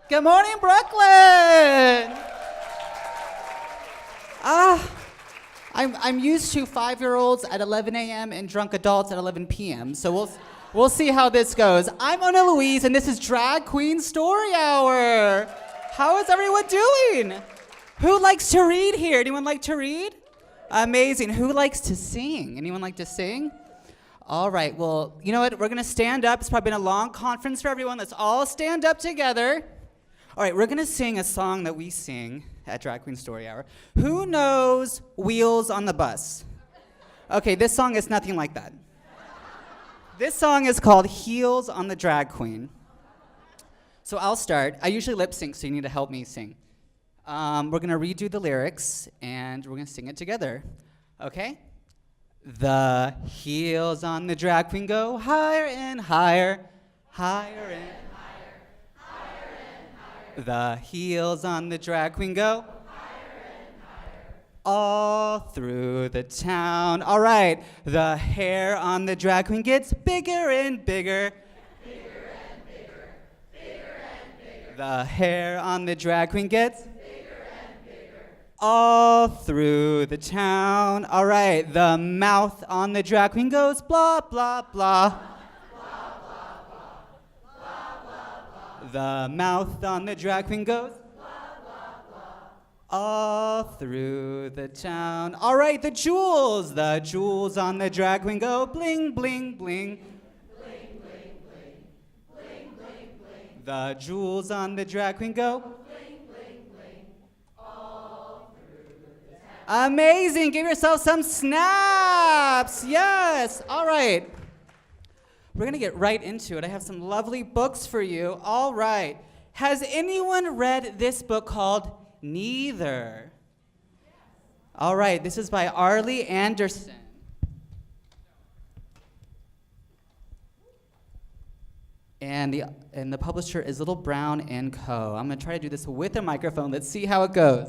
Good morning, Brooklyn! I'm used to 5-year-olds at 11 a.m. and drunk adults at 11 p.m., so we'll see how this goes. I'm Ona Louise, and this is Drag Queen Story Hour. How is everyone doing? Who likes to read here? Anyone like to read? Amazing. Who likes to sing? Anyone like to sing? All right, well, you know what? We're going to stand up. It's probably been a long conference for everyone. Let's all stand up together. All right, we're going to sing a song that we sing at Drag Queen Story Hour. Who knows Wheels on the Bus? Okay, this song is nothing like that. This song is called Heels on the Drag Queen. So I'll start. I usually lip sync, so you need to help me sing. We're going to redo the lyrics, and we're going to sing it together. Okay? The heels on the drag queen go higher and higher, higher and higher, higher and higher. The heels on the drag queen go higher and higher, all through the town. All right, the hair on the drag queen gets bigger and bigger. Bigger and bigger, bigger and bigger. The hair on the drag queen gets all through the town. All right, the mouth on the drag queen goes blah, blah, blah. Blah, blah, blah. Blah, blah, blah. The mouth on the drag queen goes blah, blah, blah. All through the town. All right, the jewels on the drag queen go bling, bling, bling. Bling, bling, bling. Bling, bling, bling. The jewels on the drag queen go amazing. Give yourself some snaps. Yes. All right. We're going to get right into it. I have some lovely books for you. All right. Has anyone read this book called Neither? All right. This is by Arlie Anderson. And the publisher is Little Brown & Co. I'm going to try to do this with a microphone. Let's see how it goes.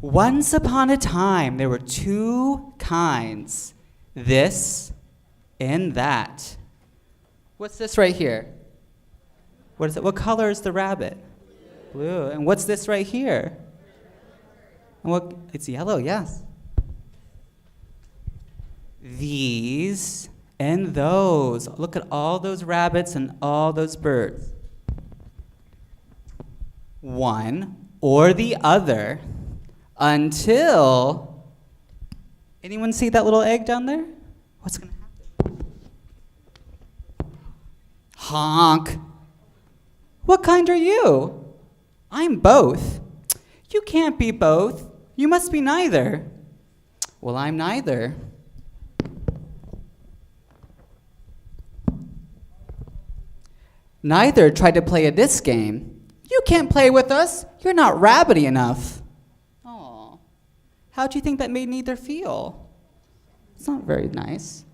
Once upon a time, there were two kinds, this and that. What's this right here? What is it? What color is the rabbit? Blue. And what's this right here? And it's yellow, yes. These and those. Look at all those rabbits and all those birds. One or the other. Until, anyone see that little egg down there? What's going to happen? Honk. What kind are you? I'm both. You can't be both. You must be neither. Well, I'm neither. Neither tried to play this game. You can't play with us. You're not rabbity enough. How do you think that made neither feel? It's not very nice.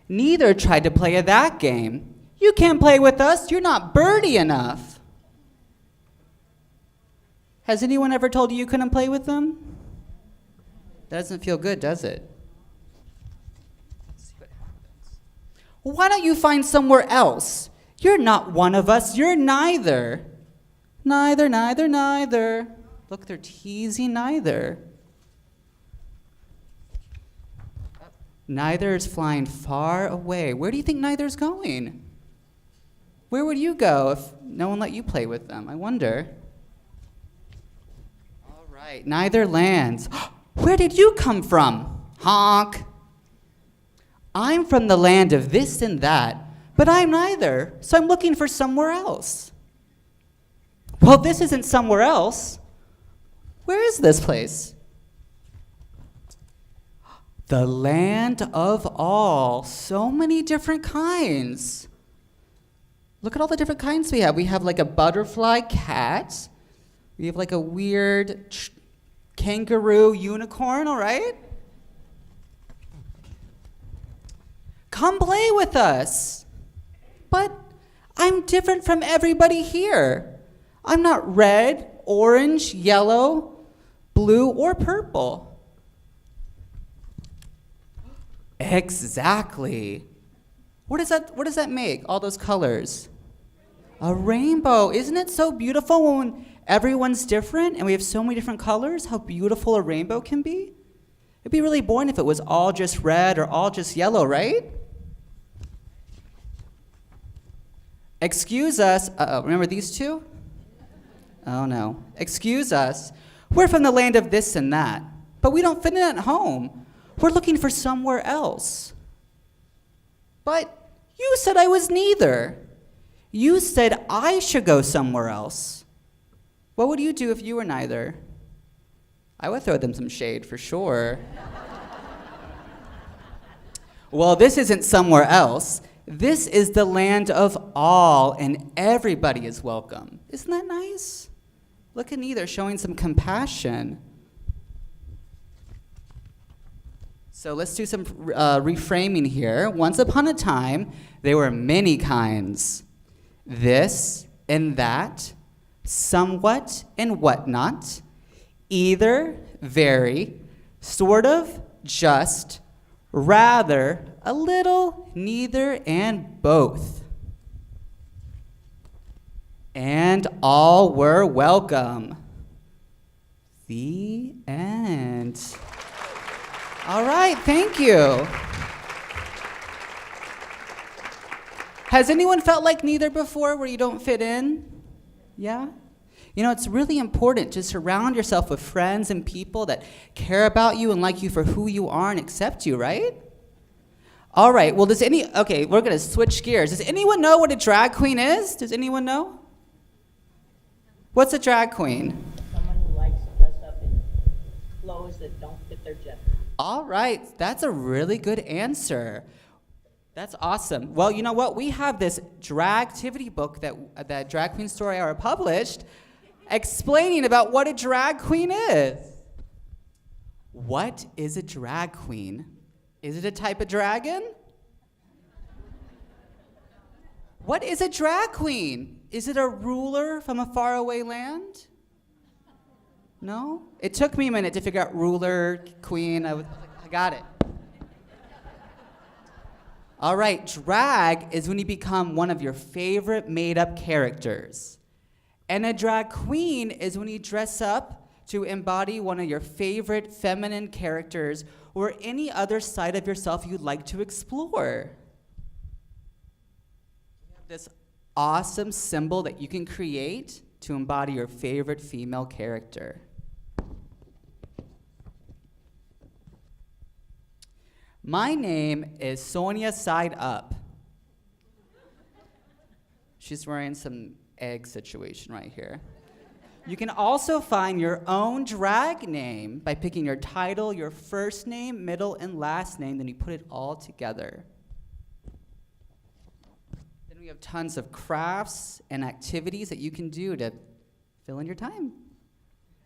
Neither tried to play that game. You can't play with us. You're not birdie enough. Has anyone ever told you you couldn't play with them? That doesn't feel good, does it? Let's see what happens. Why don't you find somewhere else? You're not one of us. You're neither. Neither, neither, neither. Look, they're teasing neither. Neither is flying far away. Where do you think neither's going? Where would you go if no one let you play with them? I wonder. All right, neither lands. Where did you come from? Honk. I'm from the land of this and that, but I'm neither, so I'm looking for somewhere else. Well, this isn't somewhere else. Where is this place? The land of all. So many different kinds. Look at all the different kinds we have. We have like a butterfly cat. We have like a weird kangaroo unicorn, all right? Come play with us. But I'm different from everybody here. I'm not red, orange, yellow, blue, or purple. Exactly. What does that make, all those colors? A rainbow. Isn't it so beautiful when everyone's different and we have so many different colors? How beautiful a rainbow can be? It'd be really boring if it was all just red or all just yellow, right? Excuse us. Remember these two? Oh no. Excuse us. We're from the land of this and that, but we don't fit in at home. We're looking for somewhere else. But you said I was neither. You said I should go somewhere else. What would you do if you were neither? I would throw them some shade for sure. Well, this isn't somewhere else. This is the land of all, and everybody is welcome. Isn't that nice? Look at neither showing some compassion. So let's do some reframing here. Once upon a time, there were many kinds. This and that, somewhat and whatnot, either, very, sort of, just, rather, a little, neither, and both. And all were welcome. The end. All right, thank you. Has anyone felt like neither before, where you don't fit in? Yeah? You know, it's really important to surround yourself with friends and people that care about you and like you for who you are and accept you, right? All right, well, okay, we're gonna switch gears. Does anyone know what a drag queen is? Does anyone know? What's a drag queen? Someone who likes to dress up in clothes that don't fit their gender. All right, that's a really good answer. That's awesome. Well, you know what? We have this dragtivity book that Drag Queen Story Hour published explaining about what a drag queen is. What is a drag queen? Is it a type of dragon? What is a drag queen? Is it a ruler from a faraway land? No? It took me a minute to figure out ruler, queen. I got it. All right, drag is when you become one of your favorite made-up characters. And a drag queen is when you dress up to embody one of your favorite feminine characters or any other side of yourself you'd like to explore. You have this awesome symbol that you can create to embody your favorite female character. My name is Sonia Side Up. She's wearing some egg situation right here. You can also find your own drag name by picking your title, your first name, middle, and last name, then you put it all together. Then we have tons of crafts and activities that you can do to fill in your time.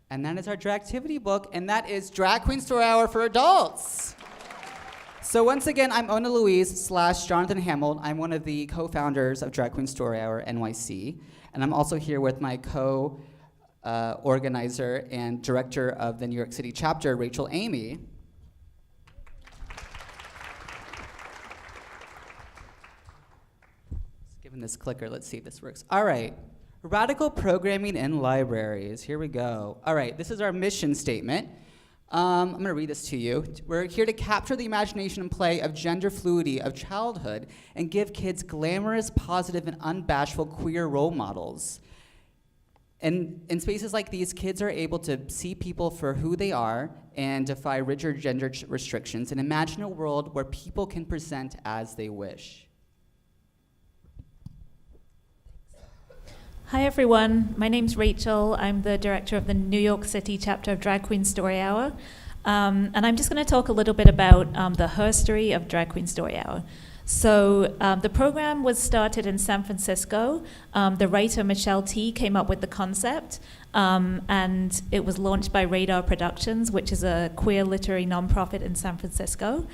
And that is our dragtivity book, and that is Drag Queen Story Hour for adults. So once again, I'm Ona Louise / Jonathan Hamilt. I'm one of the co-founders of Drag Queen Story Hour NYC, and I'm also here with my co-organizer and director of the New York City chapter, Rachel Aimee. Let's give him this clicker. Let's see if this works. All right. Radical programming in libraries. Here we go. All right. This is our mission statement. I'm going to read this to you. We're here to capture the imagination and play of gender fluidity of childhood and give kids glamorous, positive, and unbashful queer role models. And in spaces like these, kids are able to see people for who they are and defy rigid gender restrictions and imagine a world where people can present as they wish. Hi everyone, my name's Rachel. I'm the director of the New York City chapter of Drag Queen Story Hour. And I'm just going to talk a little bit about the herstory of Drag Queen Story Hour. So the program was started in San Francisco. The writer Michelle T came up with the concept, and it was launched by Radar Productions, which is a queer literary nonprofit in San Francisco.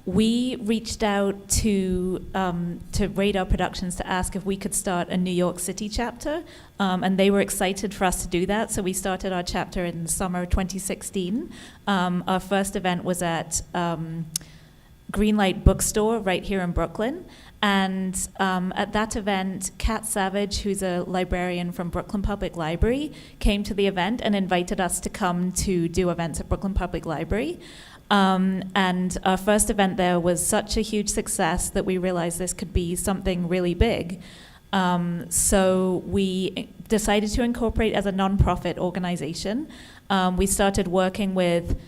We reached out to Radar Productions to ask if we could start a New York City chapter, and they were excited for us to do that, so we started our chapter in summer 2016. Our first event was at Greenlight Bookstore right here in Brooklyn, And at that event, Kat Savage, who's a librarian from Brooklyn Public Library, came to the event and invited us to come to do events at Brooklyn Public Library. And our first event there was such a huge success that we realized this could be something really big. So we decided to incorporate as a nonprofit organization. We started working with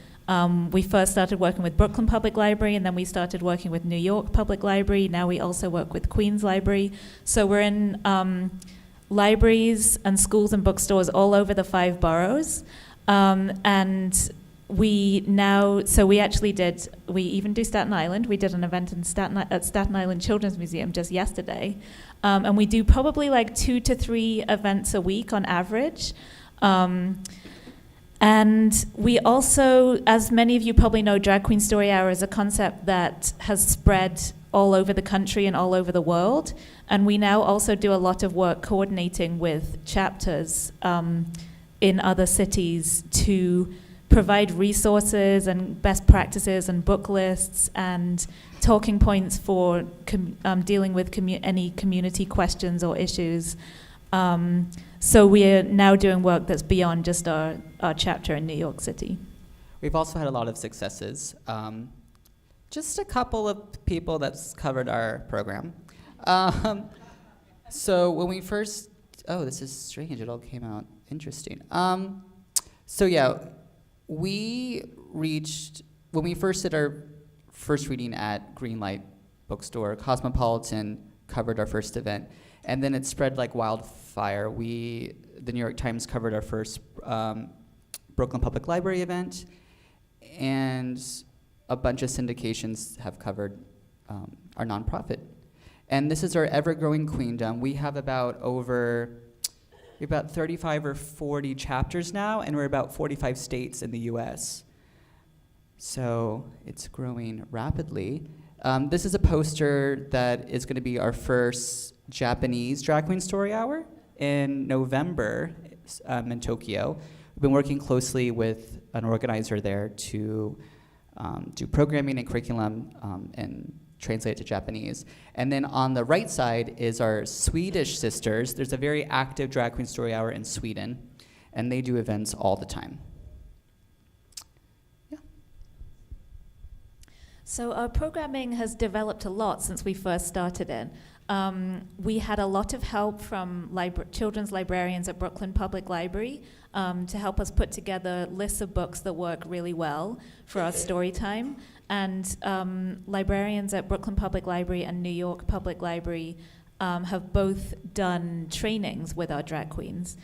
we first started working with Brooklyn Public Library, and then we started working with New York Public Library. Now we also work with Queens Library. So we're in libraries and schools and bookstores all over the 5 boroughs. And we even do Staten Island. We did an event in at Staten Island Children's Museum just yesterday. And we do probably like 2 to 3 events a week on average. And we also, as many of you probably know, Drag Queen Story Hour is a concept that has spread all over the country and all over the world. And we now also do a lot of work coordinating with chapters in other cities to provide resources and best practices and book lists and talking points for dealing with any community questions or issues. So we're now doing work that's beyond just our chapter in New York City. We've also had a lot of successes. Just a couple of people that's covered our program. So when we first, this is strange, it all came out interesting. When we first did our first reading at Greenlight Bookstore, Cosmopolitan covered our first event, and then it spread like wildfire. The New York Times covered our first Brooklyn Public Library event, and a bunch of syndications have covered our nonprofit. And this is our ever-growing queendom. We have about 35 or 40 chapters now, and we're about 45 states in the US. So it's growing rapidly. This is a poster that is going to be our first Japanese Drag Queen Story Hour in November in Tokyo. We've been working closely with an organizer there to do programming and curriculum and translate it to Japanese. And then on the right side is our Swedish sisters. There's a very active Drag Queen Story Hour in Sweden, and they do events all the time. Yeah. So our programming has developed a lot since we first started it. We had a lot of help from children's librarians at Brooklyn Public Library to help us put together lists of books that work really well for our story time. And librarians at Brooklyn Public Library and New York Public Library have both done trainings with our drag queens,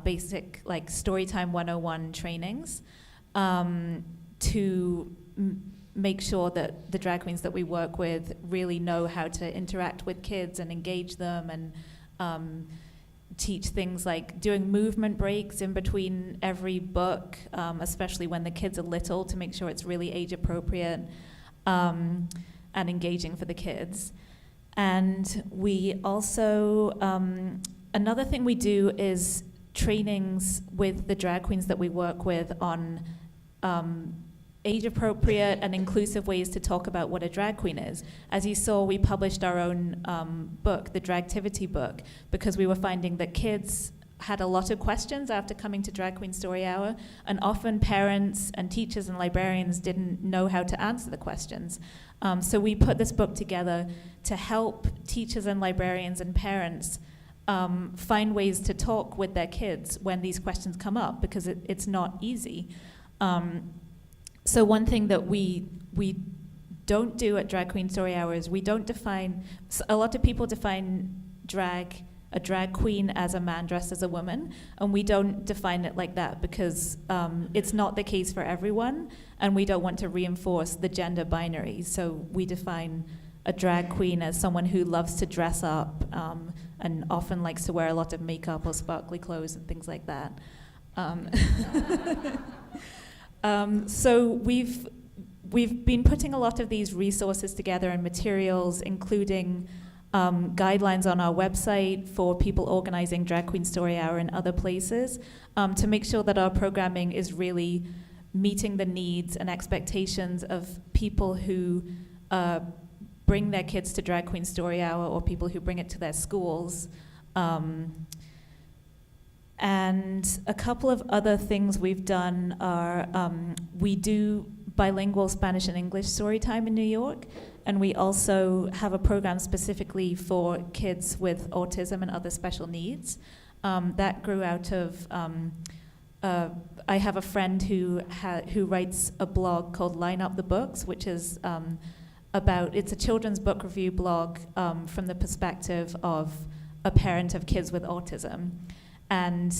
basic like Storytime 101 trainings to make sure that the drag queens that we work with really know how to interact with kids and engage them, and teach things like doing movement breaks in between every book, especially when the kids are little, to make sure it's really age appropriate and engaging for the kids. And we also, another thing we do is trainings with the drag queens that we work with on age-appropriate and inclusive ways to talk about what a drag queen is. As you saw, we published our own book, the Dragtivity book, because we were finding that kids had a lot of questions after coming to Drag Queen Story Hour, and often parents and teachers and librarians didn't know how to answer the questions. So we put this book together to help teachers and librarians and parents find ways to talk with their kids when these questions come up, because it's not easy. So one thing that we don't do at Drag Queen Story Hour is we don't define, a lot of people define a drag queen as a man dressed as a woman, and we don't define it like that because it's not the case for everyone, and we don't want to reinforce the gender binary. So we define a drag queen as someone who loves to dress up and often likes to wear a lot of makeup or sparkly clothes and things like that. So we've been putting a lot of these resources together and materials, including guidelines on our website for people organizing Drag Queen Story Hour in other places, to make sure that our programming is really meeting the needs and expectations of people who bring their kids to Drag Queen Story Hour or people who bring it to their schools. And a couple of other things we've done are we do bilingual Spanish and English story time in New York, and we also have a program specifically for kids with autism and other special needs. That grew out of, I have a friend who writes a blog called Line Up the Books, which is it's a children's book review blog from the perspective of a parent of kids with autism. And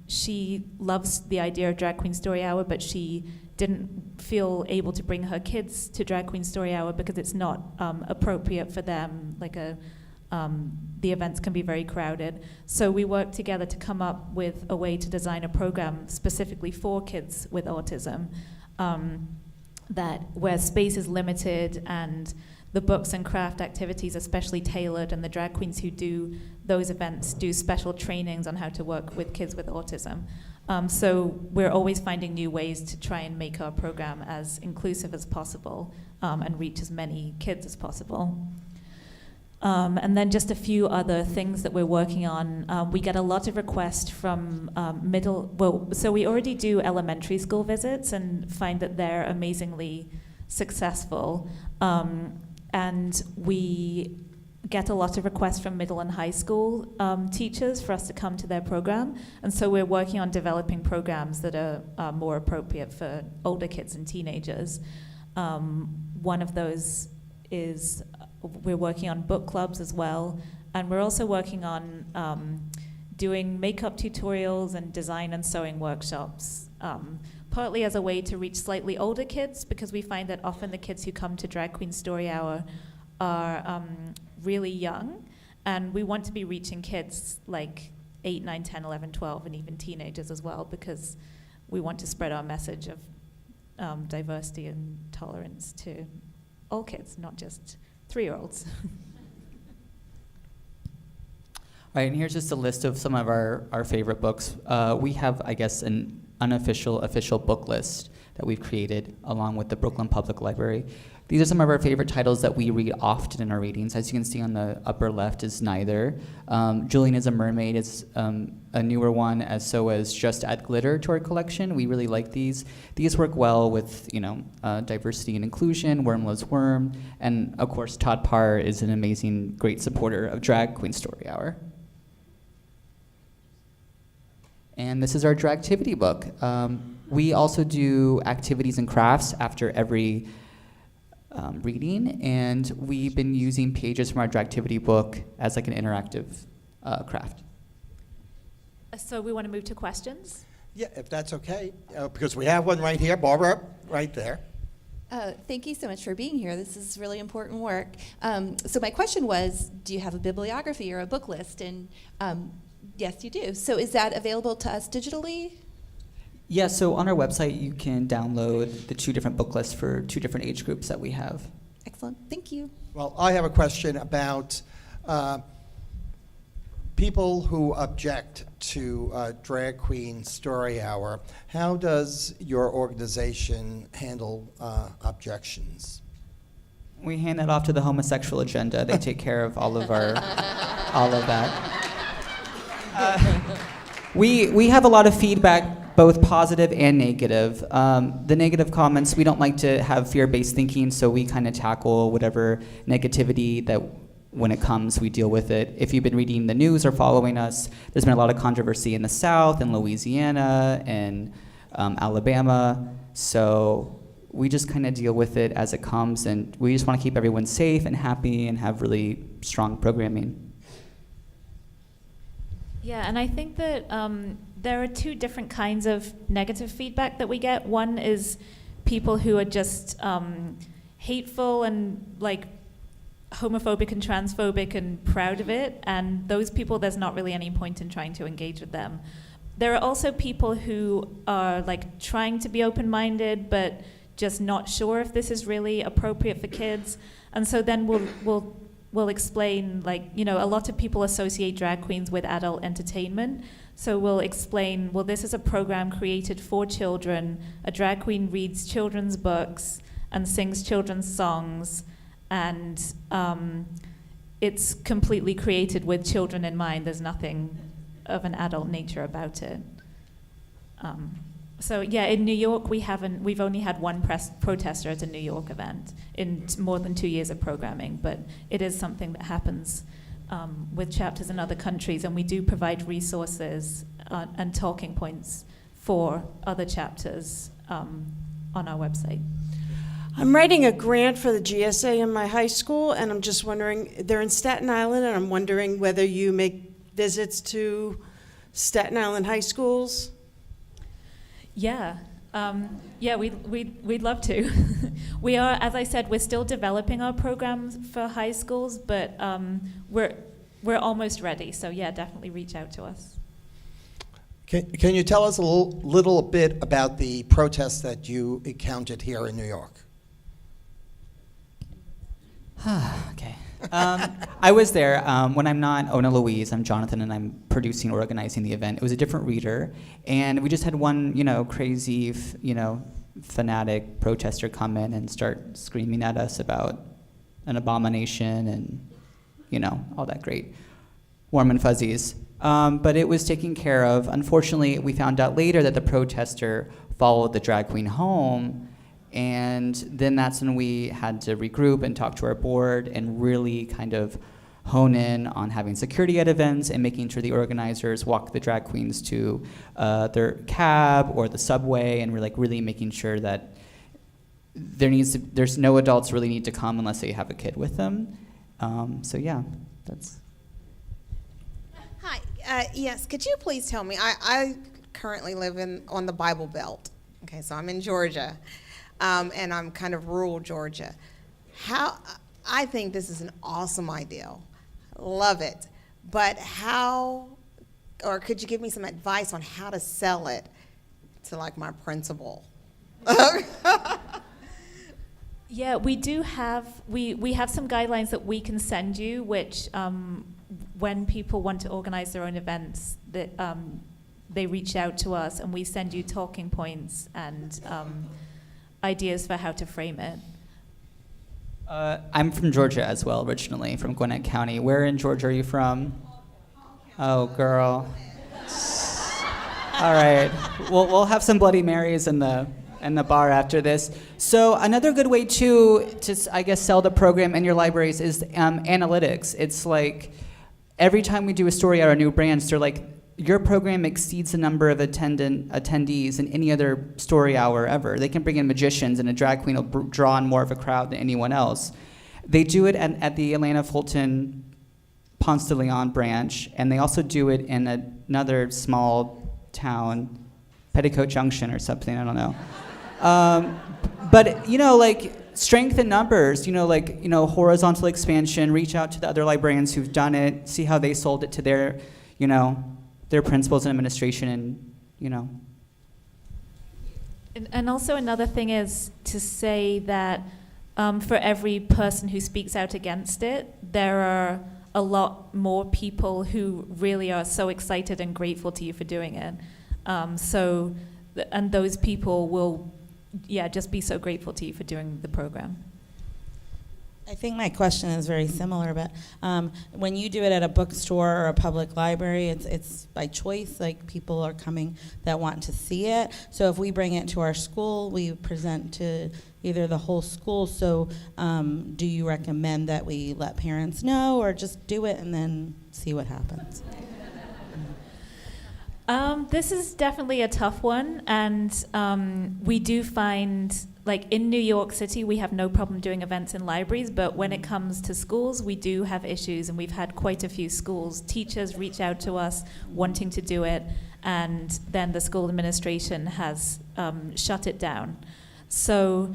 she loves the idea of Drag Queen Story Hour, but she didn't feel able to bring her kids to Drag Queen Story Hour because it's not appropriate for them. The events can be very crowded. So we worked together to come up with a way to design a program specifically for kids with autism, where space is limited and the books and craft activities are specially tailored, and the drag queens who do those events do special trainings on how to work with kids with autism. So we're always finding new ways to try and make our program as inclusive as possible and reach as many kids as possible. And then just a few other things that we're working on. We get a lot of requests from so we already do elementary school visits and find that they're amazingly successful. And we get a lot of requests from middle and high school teachers for us to come to their program. And so we're working on developing programs that are more appropriate for older kids and teenagers. One of those is we're working on book clubs as well. And we're also working on doing makeup tutorials and design and sewing workshops, partly as a way to reach slightly older kids, because we find that often the kids who come to Drag Queen Story Hour are really young, and we want to be reaching kids like 8, 9, 10, 11, 12, and even teenagers as well, because we want to spread our message of diversity and tolerance to all kids, not just 3-year-olds. All right, and here's just a list of some of our favorite books. We have, I guess, an unofficial, official book list that we've created along with the Brooklyn Public Library. These are some of our favorite titles that we read often in our readings. As you can see on the upper left is Neither. Julian is a Mermaid is a newer one, as so as Just Add Glitter to our collection. We really like these. These work well with diversity and inclusion, Worm Loves Worm, and of course Todd Parr is an amazing, great supporter of Drag Queen Story Hour. And this is our Dragtivity book. We also do activities and crafts after every reading, and we've been using pages from our Dragtivity book as like an interactive craft. So we want to move to questions? Yeah, if that's okay, because we have one right here, Barbara, right there. Thank you so much for being here. This is really important work. So my question was, do you have a bibliography or a book list? And yes, you do. So is that available to us digitally? Yeah, so on our website you can download the 2 different book lists for 2 different age groups that we have. Excellent. Thank you. Well, I have a question about people who object to Drag Queen Story Hour. How does your organization handle objections? We hand that off to the homosexual agenda. They take care of all of that. We have a lot of feedback, both positive and negative. The negative comments, we don't like to have fear-based thinking, so we kind of tackle whatever negativity that when it comes, we deal with it. If you've been reading the news or following us, there's been a lot of controversy in the South, in Louisiana, and Alabama, so we just kind of deal with it as it comes, and we just want to keep everyone safe and happy and have really strong programming. Yeah, and I think that there are 2 different kinds of negative feedback that we get. One is people who are just hateful and like homophobic and transphobic and proud of it, and those people, there's not really any point in trying to engage with them. There are also people who are like trying to be open-minded but just not sure if this is really appropriate for kids, and so then we'll explain, a lot of people associate drag queens with adult entertainment. So we'll explain, well, this is a program created for children. A drag queen reads children's books and sings children's songs. and it's completely created with children in mind. There's nothing of an adult nature about it. So yeah, in New York, we've only had one protester at a New York event in more than 2 years of programming, but it is something that happens with chapters in other countries, and we do provide resources and talking points for other chapters on our website. I'm writing a grant for the GSA in my high school, and I'm just wondering, they're in Staten Island, and I'm wondering whether you make visits to Staten Island high schools? Yeah, we'd love to. We are, as I said, we're still developing our programs for high schools, but we're almost ready. So yeah, definitely reach out to us. Can you tell us a little bit about the protests that you encountered here in New York? Okay. I was there. When I'm not Ona Louise, I'm Jonathan, and I'm producing, organizing the event. It was a different reader, and we just had one, crazy, fanatic protester come in and start screaming at us about an abomination and, all that great warm and fuzzies. But it was taken care of. Unfortunately, we found out later that the protester followed the drag queen home. And then that's when we had to regroup and talk to our board and really kind of hone in on having security at events and making sure the organizers walk the drag queens to their cab or the subway, and we're really making sure that there's no adults really need to come unless they have a kid with them. So yeah, that's. Hi, yes, could you please tell me, I currently live on the Bible Belt. Okay, so I'm in Georgia. And I'm kind of rural Georgia. I think this is an awesome idea. Love it. But or could you give me some advice on how to sell it to my principal? Yeah, we do have, we have some guidelines that we can send you, which when people want to organize their own events, that they reach out to us and we send you talking points and ideas for how to frame it. I'm from Georgia as well, originally, from Gwinnett County. Where in Georgia are you from? Oh, girl. All right. We'll have some Bloody Marys in the bar after this. So another good way, to I guess, sell the program in your libraries is analytics. It's every time we do a story hour, new brands, they're your program exceeds the number of attendees in any other story hour ever. They can bring in magicians, and a drag queen will draw in more of a crowd than anyone else. They do it at the Atlanta Fulton Ponce de Leon branch, and they also do it in another small town, Petticoat Junction or something, I don't know. But, strength in numbers, horizontal expansion, reach out to the other librarians who've done it, see how they sold it to their, their principals and administration, and. And also another thing is to say that for every person who speaks out against it, there are a lot more people who really are so excited and grateful to you for doing it. And those people will, just be so grateful to you for doing the program. I think my question is very similar, but when you do it at a bookstore or a public library, it's by choice. People are coming that want to see it. So if we bring it to our school, we present to either the whole school. So do you recommend that we let parents know, or just do it and then see what happens? This is definitely a tough one, and we do find, in New York City, we have no problem doing events in libraries, but when it comes to schools, we do have issues, and we've had quite a few teachers reach out to us wanting to do it, and then the school administration has shut it down. So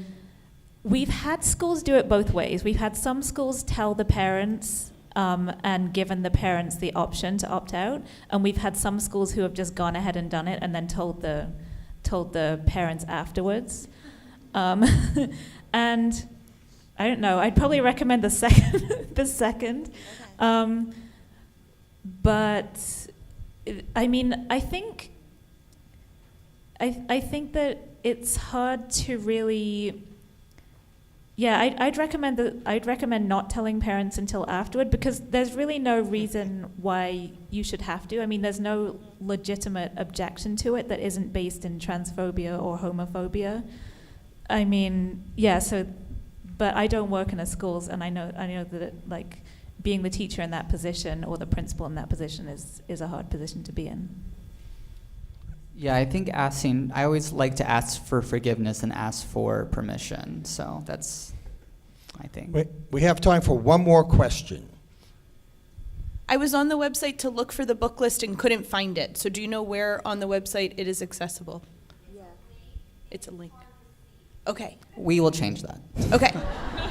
we've had schools do it both ways. We've had some schools tell the parents and given the parents the option to opt out, and we've had some schools who have just gone ahead and done it and then told the parents afterwards. And I don't know, I'd probably recommend the second. Okay. But I mean, I think that it's hard to really Yeah, I'd recommend not telling parents until afterward, because there's really no reason why you should have to. I mean, there's no legitimate objection to it that isn't based in transphobia or homophobia. I mean, yeah. So, but I don't work in a schools, and I know that like being the teacher in that position or the principal in that position is a hard position to be in. Yeah, I think I always like to ask for forgiveness and ask for permission. So that's, I think. We have time for one more question. I was on the website to look for the book list and couldn't find it. So do you know where on the website it is accessible? Yeah. It's a link. Okay. We will change that. Okay.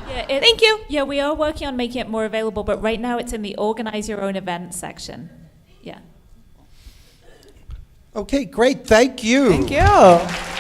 Yeah, Thank you. Yeah, we are working on making it more available, but right now it's in the organize your own event section. Yeah. Okay, great. Thank you. Thank you.